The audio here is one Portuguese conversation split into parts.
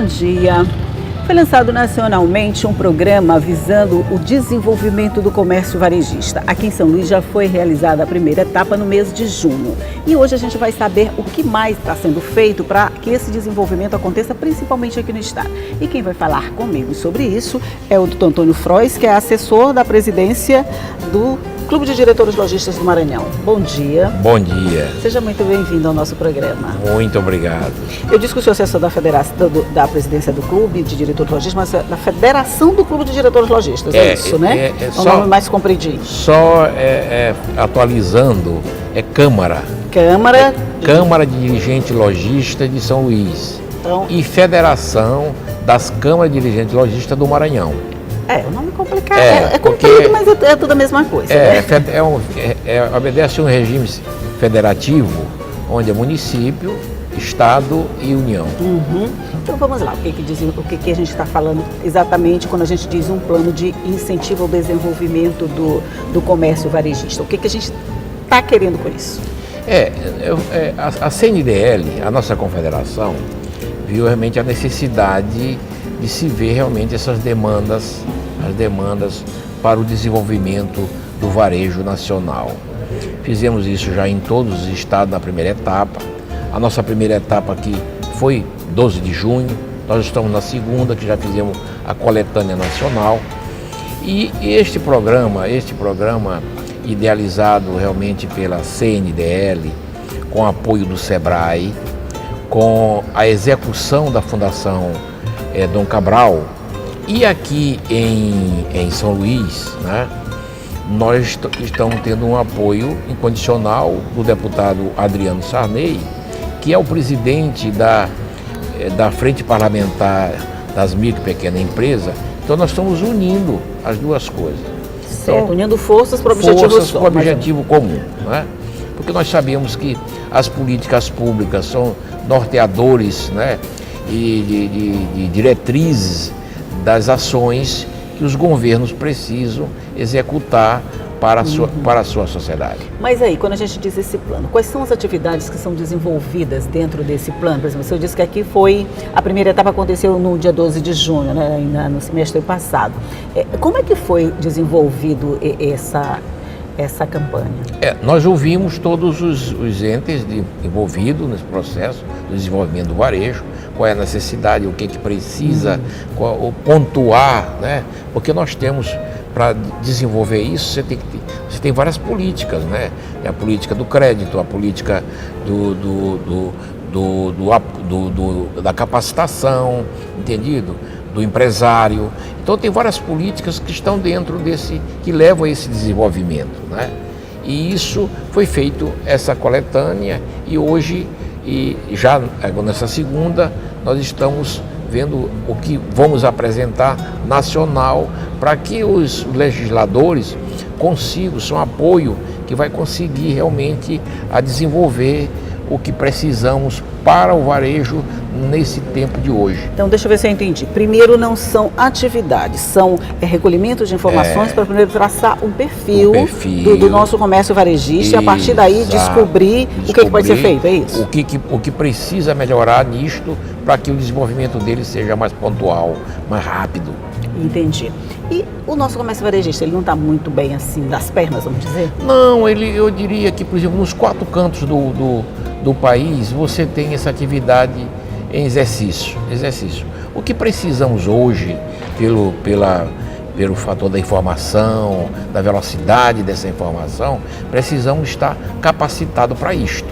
dia. Foi lançado nacionalmente um programa visando o desenvolvimento do comércio varejista. Aqui em São Luís já foi realizada a primeira etapa no mês de junho. E hoje a gente vai saber o que mais está sendo feito para que esse desenvolvimento aconteça, principalmente aqui no estado. E quem vai falar comigo sobre isso é o Dr. Antônio Frois, que é assessor da presidência do Clube de Diretores Lojistas do Maranhão. Bom dia. Bom dia. Seja muito bem-vindo ao nosso programa. Muito obrigado. Eu disse que o senhor é assessor da presidência do Clube de Diretores Lojistas, mas da Federação do Clube de Diretores Lojistas, é isso, né? É o nome mais compridinho. Só atualizando, é Câmara. Câmara de Dirigentes Lojistas de São Luís. Então, e Federação das Câmaras de Dirigentes Lojistas do Maranhão. O nome complicado. É comprido, mas é tudo a mesma coisa. Obedece a um regime federativo, onde é município, Estado e União. Uhum. Então vamos lá, o que a gente está falando exatamente quando a gente diz um plano de incentivo ao desenvolvimento do comércio varejista? O que a gente está querendo com isso? A CNDL, a nossa confederação, viu realmente a necessidade de se ver realmente as demandas para o desenvolvimento do varejo nacional. Fizemos isso já em todos os estados na primeira etapa. A nossa primeira etapa aqui foi 12 de junho, nós estamos na segunda, que já fizemos a coletânea nacional. E este programa idealizado realmente pela CNDL, com apoio do SEBRAE, com a execução da Fundação Dom Cabral, e aqui em São Luís, né, nós estamos tendo um apoio incondicional do deputado Adriano Sarney, que é o presidente da Frente Parlamentar das Micro e Pequenas Empresas. Então nós estamos unindo as duas coisas. Certo, então, unindo forças para o objetivo comum. Né? Porque nós sabemos que as políticas públicas são norteadores, né, de diretrizes das ações que os governos precisam executar para a sua sociedade. Mas aí, quando a gente diz esse plano, quais são as atividades que são desenvolvidas dentro desse plano? Por exemplo, o senhor disse que aqui a primeira etapa aconteceu no dia 12 de junho, né, ainda no semestre passado. Como é que foi desenvolvido essa campanha? Nós ouvimos todos os entes envolvidos nesse processo do desenvolvimento do varejo, qual é a necessidade, o que precisa, pontuar, né? Porque nós temos, para desenvolver isso, você tem várias políticas, né? A política do crédito, a política da capacitação, entendido? Do empresário. Então tem várias políticas que estão dentro que levam a esse desenvolvimento, né? E isso foi feito, essa coletânea, e hoje, já nessa segunda, nós estamos vendo o que vamos apresentar nacional para que os legisladores consigam, são apoio que vai conseguir realmente a desenvolver o que precisamos para o varejo nesse tempo de hoje. Então, deixa eu ver se eu entendi. Primeiro, não são atividades, são recolhimento de informações para primeiro traçar um perfil do nosso comércio varejista, e a partir daí descobrir o que pode ser feito, é isso? O que precisa melhorar nisto para que o desenvolvimento dele seja mais pontual, mais rápido. Entendi. E o nosso comércio varejista, ele não está muito bem assim das pernas, vamos dizer? Não, eu diria que, por exemplo, nos 4 cantos do país, você tem essa atividade em exercício. O que precisamos hoje, pelo fator da informação, da velocidade dessa informação, precisamos estar capacitados para isto.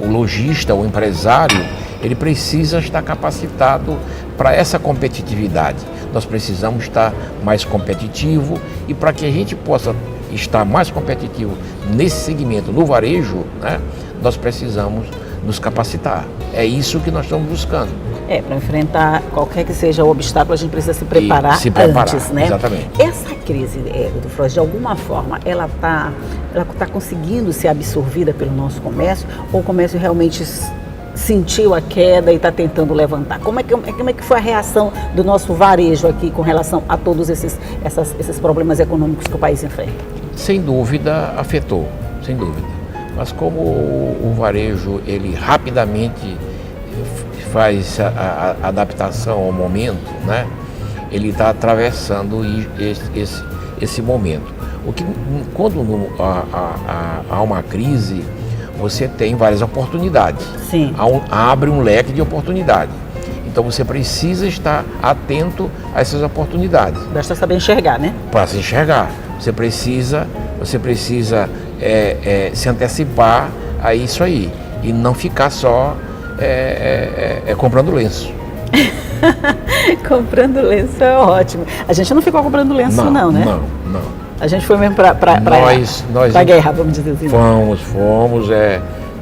O lojista, o empresário, ele precisa estar capacitado para essa competitividade. Nós precisamos estar mais competitivo, e para que a gente possa estar mais competitivo nesse segmento, no varejo, né, nós precisamos nos capacitar. É isso que nós estamos buscando. Para enfrentar qualquer que seja o obstáculo, a gente precisa se preparar antes, né? Exatamente. Essa crise, do Frois, de alguma forma, ela tá conseguindo ser absorvida pelo nosso comércio, ou o comércio realmente sentiu a queda e está tentando levantar? Como é que foi a reação do nosso varejo aqui com relação a todos esses problemas econômicos que o país enfrenta? Sem dúvida, afetou, sem dúvida. Mas como o varejo, ele rapidamente faz a adaptação ao momento, né? Ele está atravessando esse momento. Quando há uma crise, você tem várias oportunidades. Sim. Abre um leque de oportunidades. Então você precisa estar atento a essas oportunidades. Basta saber enxergar, né? Para se enxergar. Você precisa se antecipar a isso aí. E não ficar só comprando lenço. Comprando lenço é ótimo. A gente não ficou comprando lenço não, né? Não. A gente foi mesmo para a guerra, vamos dizer assim. Fomos,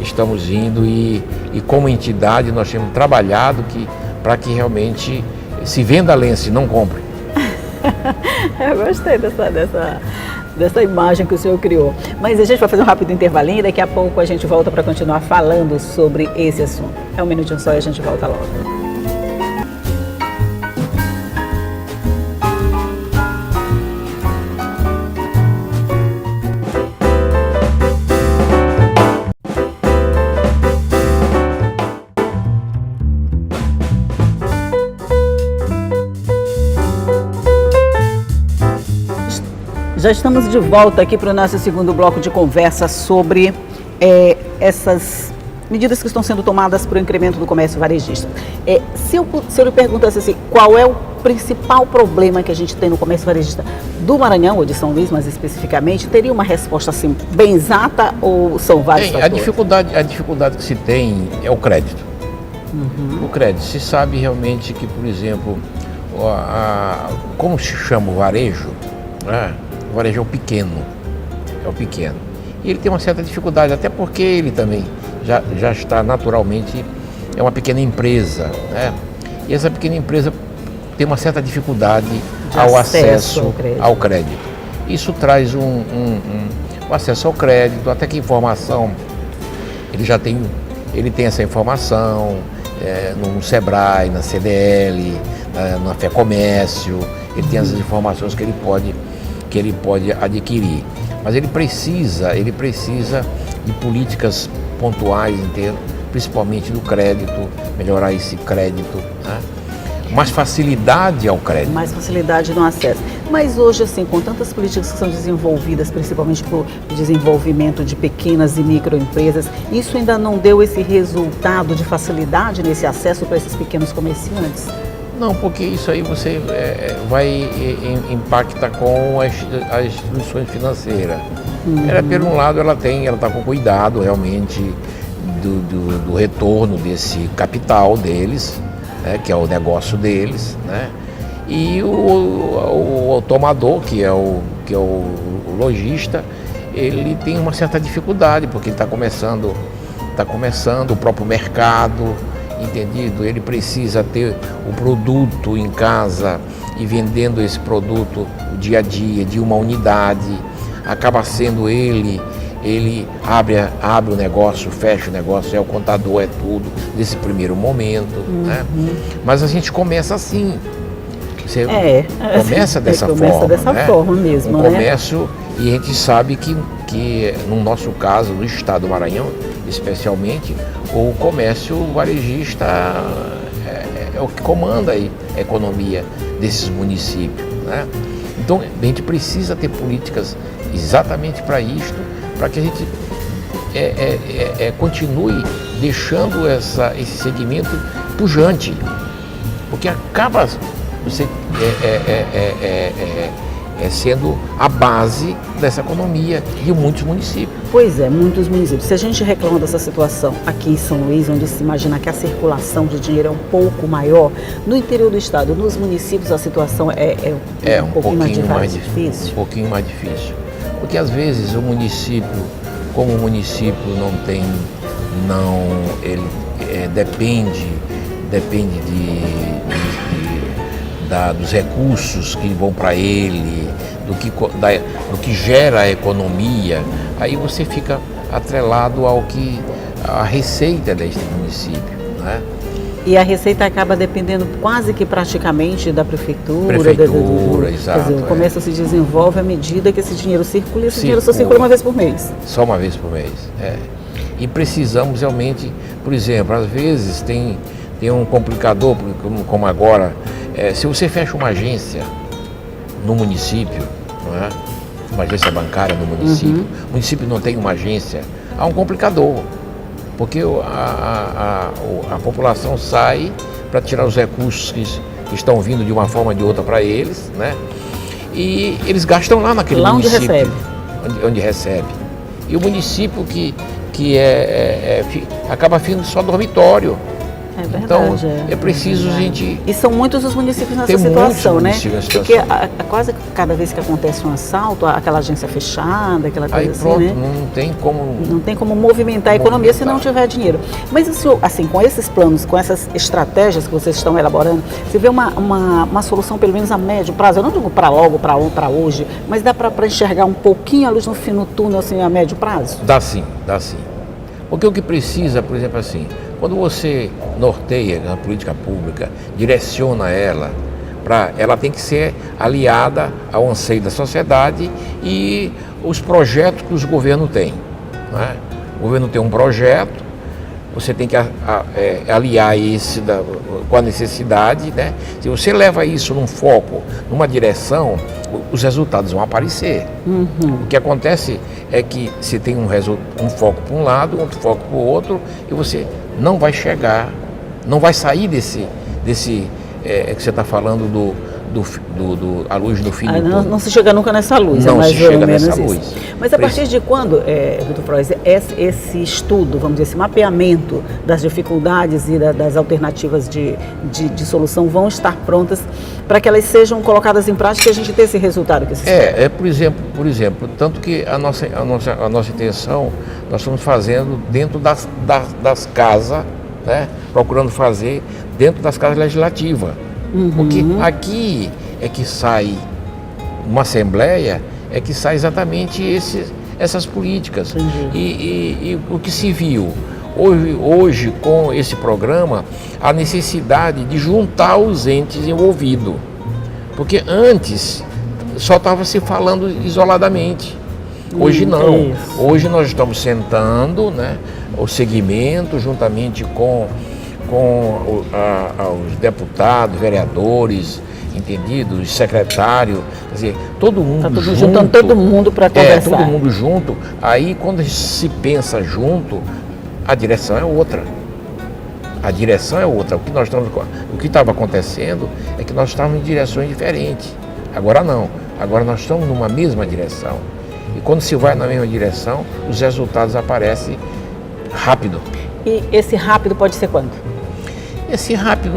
estamos indo e como entidade nós temos trabalhado para que realmente se venda lenço e não compre. Eu gostei dessa imagem que o senhor criou. Mas a gente vai fazer um rápido intervalinho e daqui a pouco a gente volta para continuar falando sobre esse assunto. É um minutinho só e a gente volta logo. Já estamos de volta aqui para o nosso segundo bloco de conversa sobre essas medidas que estão sendo tomadas para o incremento do comércio varejista. Se eu lhe perguntasse assim, qual é o principal problema que a gente tem no comércio varejista do Maranhão, ou de São Luís mais especificamente, teria uma resposta assim bem exata ou são vários fatores? A dificuldade que se tem é o crédito. Uhum. O crédito. Se sabe realmente que, por exemplo, como se chama o varejo, né? O varejo é o pequeno. E ele tem uma certa dificuldade, até porque ele também já está naturalmente, é uma pequena empresa, né? E essa pequena empresa tem uma certa dificuldade ao acesso ao crédito. Isso traz o acesso ao crédito, até que informação, ele tem essa informação no Sebrae, na CDL, na FEComércio, ele tem essas informações que ele pode adquirir, mas ele precisa de políticas pontuais, principalmente do crédito, melhorar esse crédito, né? Mais facilidade ao crédito. Mais facilidade no acesso. Mas hoje, assim, com tantas políticas que são desenvolvidas, principalmente para o desenvolvimento de pequenas e microempresas, isso ainda não deu esse resultado de facilidade nesse acesso para esses pequenos comerciantes? Não, porque isso aí você vai impactar com as instituições financeiras. Uhum. Ela, por um lado, ela está com cuidado realmente do retorno desse capital deles, né, que é o negócio deles, né? E o tomador, que é o lojista, ele tem uma certa dificuldade, porque ele está começando o próprio mercado. Entendido? Ele precisa ter o produto em casa e vendendo esse produto o dia a dia de uma unidade, acaba sendo ele abre o negócio, fecha o negócio, é o contador, é tudo, nesse primeiro momento, né? Mas a gente começa assim, você começa dessa forma mesmo, um comércio, e a gente sabe que no nosso caso, no estado do Maranhão, especialmente, o comércio varejista é o que comanda aí a economia desses municípios, né? Então a gente precisa ter políticas exatamente para isto, para que a gente continue deixando esse segmento pujante, porque acaba você sendo a base dessa economia de muitos municípios. Pois é, muitos municípios. Se a gente reclama dessa situação aqui em São Luís, onde se imagina que a circulação de dinheiro é um pouco maior, no interior do estado, nos municípios, a situação é um pouquinho mais difícil? Um pouquinho mais difícil. Porque às vezes o município, como o município depende dos recursos que vão para ele, do que gera a economia, aí você fica atrelado à receita deste município, né? E a receita acaba dependendo quase que praticamente da prefeitura. Exato. Quer dizer, o comércio se desenvolve à medida que esse dinheiro circula, e esse dinheiro só circula uma vez por mês. Só uma vez por mês, E precisamos realmente, por exemplo, às vezes tem um complicador, como agora, se você fecha uma agência no município, não é? Uma agência bancária no município, o município não tem uma agência, há um complicador, porque a população sai para tirar os recursos que estão vindo de uma forma ou de outra para eles, né? E eles gastam lá naquele município. Onde recebe. Onde recebe. E o município que acaba ficando só dormitório. É verdade. Então, é preciso a gente... E são muitos os municípios nessa Tem situação, muitos né? municípios nessa Porque situação. quase cada vez que acontece um assalto, aquela agência fechada, aquela coisa Aí assim, pronto, né? não tem como... Não tem como movimentar a economia se não tiver dinheiro. Mas o senhor, assim, com esses planos, com essas estratégias que vocês estão elaborando, você vê uma solução, pelo menos a médio prazo? Eu não digo para logo, para hoje, mas dá para enxergar um pouquinho a luz no fim do túnel, assim, a médio prazo? Dá sim, dá sim. Porque o que precisa, por exemplo, assim, quando você norteia a política pública, direciona ela, ela tem que ser aliada ao anseio da sociedade e os projetos que os governos têm, né? O governo tem um projeto, você tem que aliar esse com a necessidade, né? Se você leva isso num foco, numa direção, os resultados vão aparecer. O que acontece é que você tem um foco para um lado, outro foco para o outro, e você não vai chegar, não vai sair desse que você está falando a luz no fim do túnel. Não se chega nunca nessa luz, não é mais se chega ou menos nessa isso. luz. Mas a partir de quando, Dr. Frois, esse estudo, vamos dizer, esse mapeamento das dificuldades e das alternativas de solução vão estar prontas para que elas sejam colocadas em prática e a gente ter esse resultado que se espera? Por exemplo, tanto que a nossa intenção, nós estamos fazendo dentro das casas, né? Procurando fazer dentro das casas legislativas. Porque aqui é que sai, uma assembleia, é que sai exatamente essas políticas. E o que se viu hoje com esse programa, a necessidade de juntar os entes envolvidos. Porque antes só estava se falando isoladamente. Hoje não. Hoje nós estamos sentando, né, o segmento, juntamente com os deputados, vereadores, entendidos, secretário, quer dizer, todo mundo junto. Juntando todo mundo para conversar. Todo mundo junto. Aí quando se pensa junto, a direção é outra. A direção é outra. O que estava acontecendo é que nós estávamos em direções diferentes. Agora não. Agora nós estamos numa mesma direção. E quando se vai na mesma direção, os resultados aparecem rápido. E esse rápido pode ser quando? Esse rápido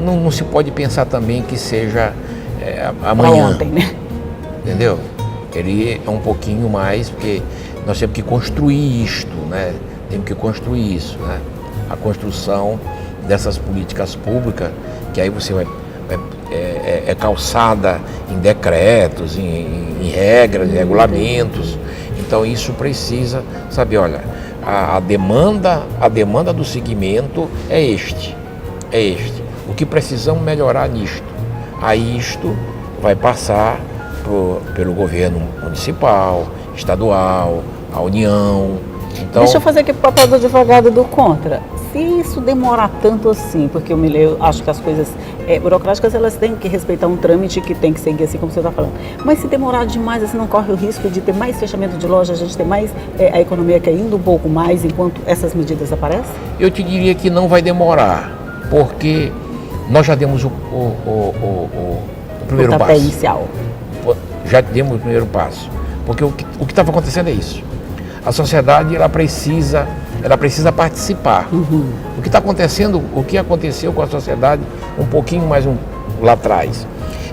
não se pode pensar também que seja amanhã. Ontem, né? Entendeu? Ele é um pouquinho mais, porque nós temos que construir isto, né? Temos que construir isso, né? A construção dessas políticas públicas, que aí você é calçada em decretos, em regras, em regulamentos. Então isso precisa saber, olha, a demanda do segmento é este. O que precisamos melhorar nisto? Aí isto vai passar pelo governo municipal, estadual, a União. Então, deixa eu fazer aqui o papel do advogado do contra. Se isso demorar tanto assim, porque eu acho que as coisas burocráticas, elas têm que respeitar um trâmite que tem que seguir assim como você está falando. Mas se demorar demais, assim, não corre o risco de ter mais fechamento de lojas, a gente ter mais a economia caindo um pouco mais enquanto essas medidas aparecem? Eu te diria que não vai demorar, porque nós já demos o primeiro passo. Inicial. Já demos o primeiro passo. Porque o que estava acontecendo é isso. A sociedade ela precisa participar. O que está acontecendo, o que aconteceu com a sociedade um pouquinho mais lá atrás,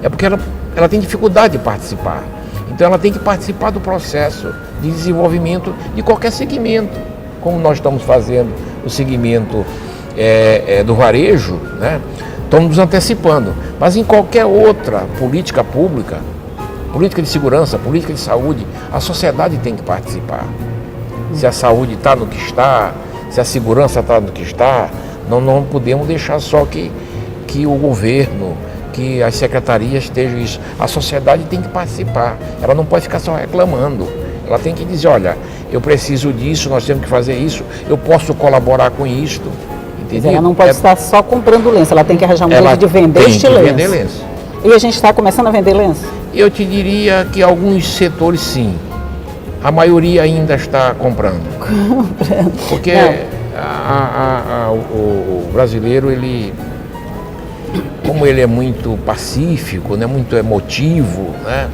é porque ela tem dificuldade de participar. Então ela tem que participar do processo de desenvolvimento de qualquer segmento, como nós estamos fazendo o segmento do varejo, né? Estamos nos antecipando, mas em qualquer outra política pública, política de segurança, política de saúde, a sociedade tem que participar. Se a saúde está no que está, se a segurança está no que está, não podemos deixar só que o governo, que as secretarias estejam isso. A sociedade tem que participar, ela não pode ficar só reclamando. Ela tem que dizer, olha, eu preciso disso, nós temos que fazer isso, eu posso colaborar com isto, Mas ela não pode estar só comprando lenço, ela tem que arranjar um jeito de vender este lenço. Vender lenço. E a gente está começando a vender lenço? Eu te diria que alguns setores sim. A maioria ainda está comprando. Porque o brasileiro, ele, como ele é muito pacífico, né, muito emotivo, né,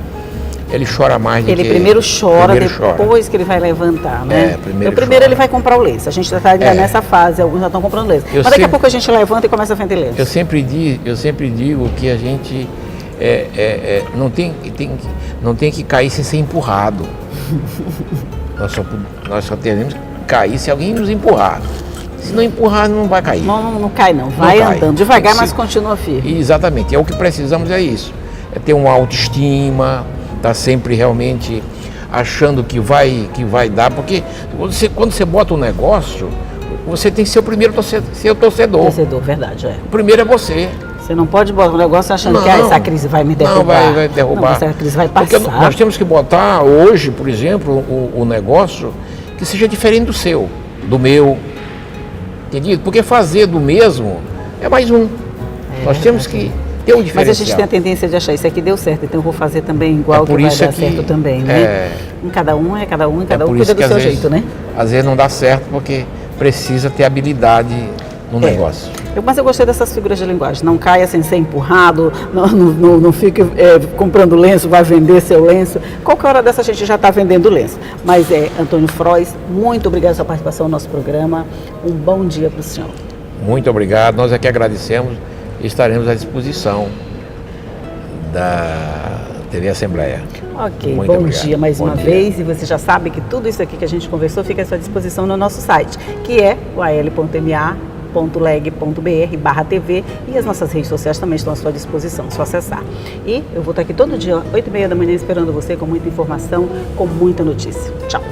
ele chora mais do que... Ele primeiro chora, depois que ele vai levantar, né? Primeiro ele vai comprar o lenço. A gente já está ainda nessa fase, alguns já estão comprando lenço. Mas daqui a pouco a gente levanta e começa a vender lenço. Eu sempre digo que a gente não tem que cair sem ser empurrado. Nós só teremos que cair se alguém nos empurrar. Se não empurrar, não vai cair. Não cai não, vai andando devagar, mas continua firme. Exatamente, é o que precisamos, é isso. É ter uma autoestima, tá sempre realmente achando que vai dar, porque quando você bota um negócio, você tem que ser o primeiro torcedor. Torcedor, verdade, O primeiro é você. Você não pode botar um negócio achando que essa crise vai me derrubar. Não, vai derrubar. Não, essa crise vai passar. Porque nós temos que botar hoje, por exemplo, o negócio que seja diferente do seu, do meu. Entendido? Porque fazer do mesmo é mais um. Nós temos que ter um diferencial. Mas a gente tem a tendência de achar, isso aqui deu certo, então eu vou fazer também igual que vai dar certo também, né? Cada um, e cada um cuida do seu jeito, né? Às vezes não dá certo porque precisa ter habilidade no negócio. Mas eu gostei dessas figuras de linguagem. Não caia sem ser empurrado, não fique comprando lenço, vai vender seu lenço. Qualquer hora dessa a gente já está vendendo lenço. Mas Antônio Frois, muito obrigado pela sua participação no nosso programa. Um bom dia para o senhor. Muito obrigado. Nós aqui agradecemos e estaremos à disposição da TV Assembleia. Ok, bom dia mais uma vez. E você já sabe que tudo isso aqui que a gente conversou fica à sua disposição no nosso site, que é o al.ma.leg.br/TV, e as nossas redes sociais também estão à sua disposição, é só acessar. E eu vou estar aqui todo dia, 8h30 da manhã, esperando você com muita informação, com muita notícia. Tchau!